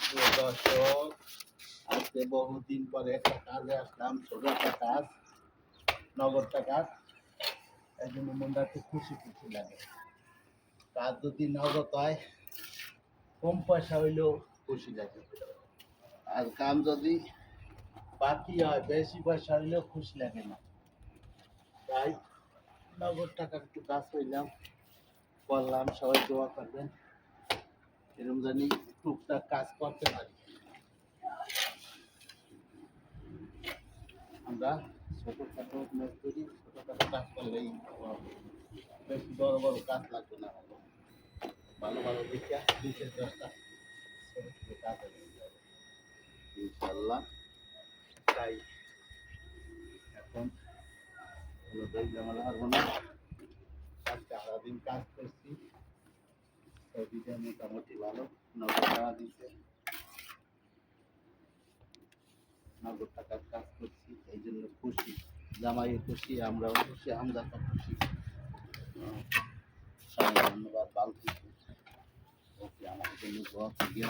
প্রিয় দর্শক, আজকে বহুদিন পরে একটা কাজে আসলাম, ছোট একটা কাজ, নগদ টাকা। এই জন্য মনটা একটু খুশি খুশি লাগে। কাজ যদি নগদ হয়, কম পয়সা হইলেও খুশি লাগে। আর কাম যদি বাকি হয়, বেশি পয়সা হইলেও খুশি লাগে না। তাই নগদ টাকা একটু কাজ হইলাম, করলাম। সবাই দোয়া করবেন, এরকম জানি টুকটাক কাজ করতে পারি। আমরা ছোটোখাটো মজদুরি, ছোটোখাটো কাজ করলেই বেশি বড় বড় কাজ লাগবে না। ভালো ভালো দিকে বিশেষ 10টা ছোটো ছোটো কাজ হয়ে যাবে ইনশাল্লাহ। তাই এখন হলো ঝামেলা হারবো না। আজকে সারাদিন কাজ করছি, দিতে মোটামুটি ভালো। 90 টাকা দিচ্ছে, 90 টাকার কাজ করছি, এই জন্য খুশি। জামাইও খুশি, আমরাও খুশি, আমরা তো খুশি। সবাই ধন্যবাদ, ভালো থাকুন। ওকে, আমাদের জন্য দোয়া করিও।